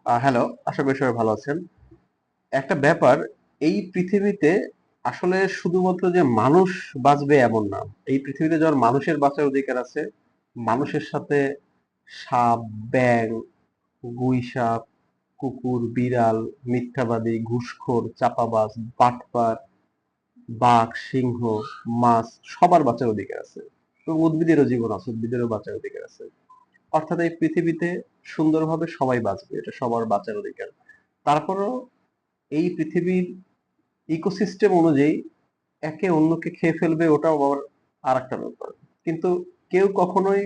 Hello, আশা করি সবাই ভালো আছেন। একটা ব্যাপার, এই পৃথিবীতে আসলে শুধুমাত্র যে মানুষ বাঁচবে এমন না। এই পৃথিবীতে যখন মানুষের বাঁচার অধিকার আছে, মানুষের সাথে সাপ, ব্যাঙ, গুইসাপ, কুকুর, বিড়াল, মিথ্যাবাদী, ঘুষখোর, চাপাবাজ, বাটপার, বাঘ, সিংহ, মাছ সবার বাঁচার অধিকার আছে। এবং উদ্ভিদেরও জীবন আছে, উদ্ভিদেরও বাঁচার অধিকার আছে। অর্থাৎ এই পৃথিবীতে সুন্দরভাবে সবাই বাঁচবে, এটা সবার বাঁচার অধিকার। তারপরও এই পৃথিবীর ইকোসিস্টেম অনুযায়ী একে অন্যকে খেয়ে ফেলবে, ওটাও আবার আর একটা ব্যাপার। কিন্তু কেউ কখনোই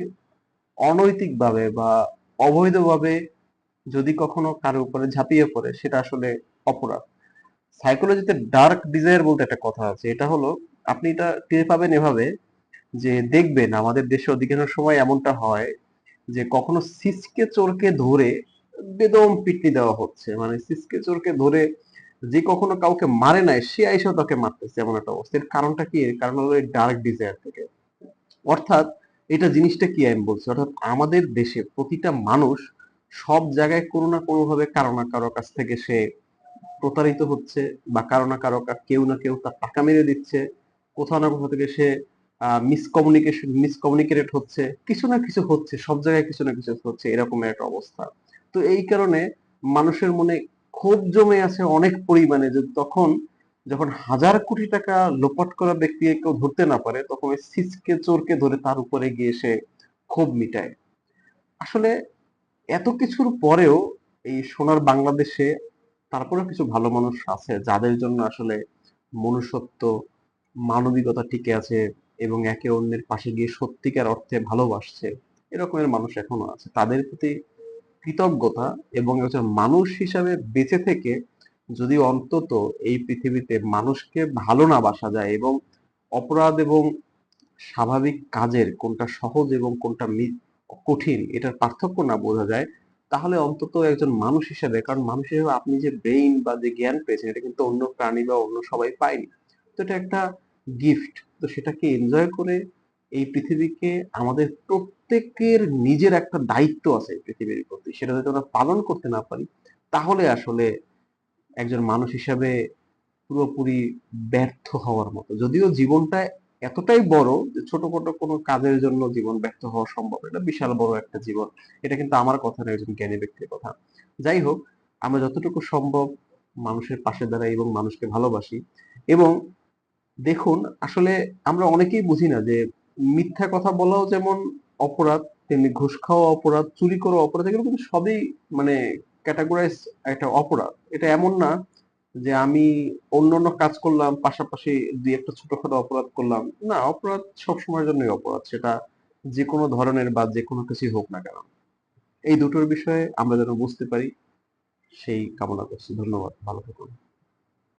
অনৈতিকভাবে বা অবৈধভাবে যদি কখনো কারো উপরে ঝাঁপিয়ে পড়ে, সেটা আসলে অপরাধ। সাইকোলজিতে ডার্ক ডিজায়ার বলতে একটা কথা আছে। এটা হলো, আপনি এটা টের পাবেন এভাবে যে দেখবেন আমাদের দেশে অধিকাংশ সময় এমনটা হয় যে কখনো সিসকে চোরকে ধরে বেদম পিটনি দেওয়া হচ্ছে, মানে সিসকে চোরকে ধরে যে কখনো কাউকে মারে নাই সে আইসা তাকে মারতেছে, এমন একটা অবস্থা। এর কারণটা কি? এর কারণ হলো এই ডার্ক ডিজায়ার থেকে। অর্থাৎ এটা জিনিসটা কি আমি বলছি, অর্থাৎ আমাদের দেশে প্রতিটা মানুষ সব জায়গায় কোনো না কোনো ভাবে কারো না কারো কাছ থেকে সে প্রতারিত হচ্ছে, বা কারো না কারো কেউ না কেউ তার টাকা মেরে দিচ্ছে, কোথাও না কোথাও থেকে সে মিসকমিউনিকেটেড হচ্ছে, কিছু না কিছু হচ্ছে, সব জায়গায় কিছু না কিছু হচ্ছে, এরকম একটা অবস্থা। তো এই কারণে মানুষের মনে ক্ষোভ জমে আছে অনেক পরিমাণে, যে তখন যখন হাজার কোটি টাকা লোপাট করা ব্যক্তিকে কেউ ধরতে না পারে, তখন ওই সিসকে চোরকে ধরে তার উপরে গিয়ে সে ক্ষোভ মিটায়। আসলে এত কিছুর পরেও এই সোনার বাংলাদেশে তারপরেও কিছু ভালো মানুষ আছে যাদের জন্য আসলে মনুষ্যত্ব, মানবিকতা টিকে আছে, এবং একে অন্যের পাশে গিয়ে সত্যিকার অর্থে ভালোবাসছে। এরকমের মানুষ এখনো আছে। তাদের প্রতি কৃতজ্ঞতা, এবং একজন মানুষ হিসাবে বেঁচে থেকে যদি অন্তত এই পৃথিবীতে মানুষকে ভালো না বাসা যায়, এবং অপরাধ এবং স্বাভাবিক কাজের কোনটা সহজ এবং কোনটা কঠিন এটার পার্থক্য না বোঝা যায়, তাহলে অন্তত একজন মানুষ হিসেবে, কারণ মানুষ হিসেবে আপনি যে ব্রেইন বা যে জ্ঞান পেয়েছেন, এটা কিন্তু অন্য প্রাণী বা অন্য সবাই পায়নি। তো এটা একটা গিফট। তো সেটাকে এনজয় করে এই পৃথিবীকে, আমাদের প্রত্যেকের নিজের একটা দায়িত্ব আছে এই পৃথিবীর প্রতি, সেটা যদি আমরা পালন করতে না পারি, তাহলে আসলে একজন মানুষ হিসাবে পুরোপুরি ব্যর্থ হওয়ার মতো। যদিও জীবনটা এতটাই বড় যে ছোটখাটো কোনো কাজের জন্য জীবন ব্যর্থ হওয়া সম্ভব। এটা বিশাল বড় একটা জীবন। এটা কিন্তু আমার কথা না, একজন জ্ঞানী ব্যক্তির কথা। যাই হোক, আমরা যতটুকু সম্ভব মানুষের পাশে দাঁড়াই এবং মানুষকে ভালোবাসি। এবং দেখুন, আসলে আমরা অনেকেই বুঝি না যে মিথ্যা কথা বলাও যেমন অপরাধ, তেমনি ঘুষ খাওয়া অপরাধ, চুরি করা অপরাধ, এগুলো কিন্তু সবই মানে ক্যাটাগরাইজ একটা অপরাধ। এটা এমন না যে আমি অন্যান্য কাজ করলাম পাশাপাশি দুই একটা ছোটখাটো অপরাধ করলাম। না, অপরাধ সবসময়ের জন্যই অপরাধ, সেটা যে কোনো ধরনের বা যে কোনো কিছুই হোক না কেন। এই দুটোর বিষয়ে আমরা যেন বুঝতে পারি, সেই কামনা করছি। ধন্যবাদ, ভালো থাকুন।